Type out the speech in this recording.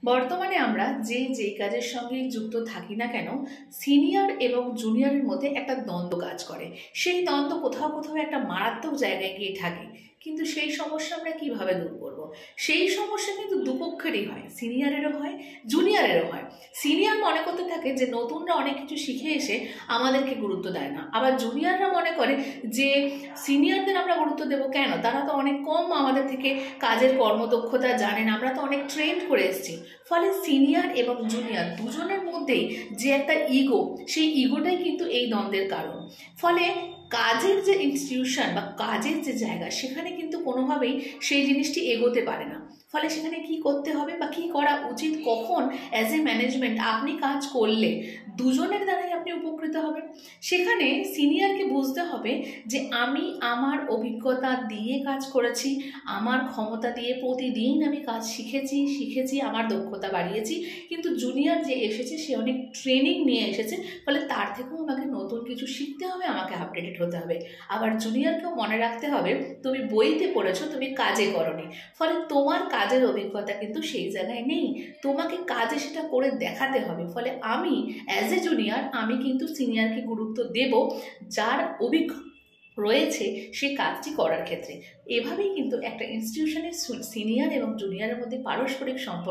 বর্তমানে আমরা যেই কাজের সঙ্গে যুক্ত থাকি না কেন, সিনিয়র এবং জুনিয়রের মধ্যে একটা দ্বন্দ্ব কাজ করে। সেই দ্বন্দ্ব কোথাও কোথাও একটা মারাত্মক জায়গায় গিয়ে থাকে। কিন্তু সেই সমস্যা আমরা কিভাবে দূর করব? সেই সমস্যা কিন্তু দুপক্ষেরই হয়, সিনিয়রেরও হয়, জুনিয়রেরও হয়। সিনিয়র মনে করতে থাকে যে নতুনরা অনেক কিছু শিখে এসে আমাদেরকে গুরুত্ব দেয় না, আবার জুনিয়ররা মনে করে যে সিনিয়রদের আমরা গুরুত্ব দেবো কেন, তারা তো অনেক কম আমাদের থেকে কাজের কর্মদক্ষতা জানেন, আমরা তো অনেক ট্রেন্ড করে এসেছি। ফলে সিনিয়র এবং জুনিয়র দুজনের মধ্যেই যে একটা ইগো, সেই ইগোটাই কিন্তু এই দ্বন্দ্বের কারণ। ফলে কাজের যে ইনস্টিটিউশন বা কাজের যে জায়গা, সেখানে কিন্তু কোনোভাবেই সেই জিনিসটি এগোতে পারে না। ফলে সেখানে কি করতে হবে বা কি করা উচিত, কখন অ্যাজ এ ম্যানেজমেন্ট আপনি কাজ করলে দুজনের দ্বারাই আপনি উপকৃত হবেন, সেখানে সিনিয়রকে বুঝতে হবে যে আমি আমার অভিজ্ঞতা দিয়ে কাজ করেছি, আমার ক্ষমতা দিয়ে প্রতিদিন আমি কাজ শিখেছি, আমার দক্ষতা বাড়িয়েছি। কিন্তু জুনিয়র যে এসেছে সে অনেক ট্রেনিং নিয়ে এসেছে, ফলে তার থেকেও আমাকে নতুন কিছু শিখতে হবে, আমাকে আপডেটেড হতে হবে। আবার জুনিয়রকেও মনে রাখতে হবে তুমি বইতে পড়েছো, তুমি কাজে করনি, ফলে তোমার কাজের অভিজ্ঞতা কিন্তু সেই জায়গায় নেই, তোমাকে কাজে সেটা করে দেখাতে হবে। ফলে আমি অ্যাজ এ জুনিয়র আমি কিন্তু সিনিয়রকে গুরুত্ব দেব, যার অভিজ্ঞতা রয়েছে সে কাজটি করার ক্ষেত্রে। এভাবেই কিন্তু একটা ইনস্টিটিউশনের সিনিয়র এবং জুনিয়রের মধ্যে পারস্পরিক সম্পর্ক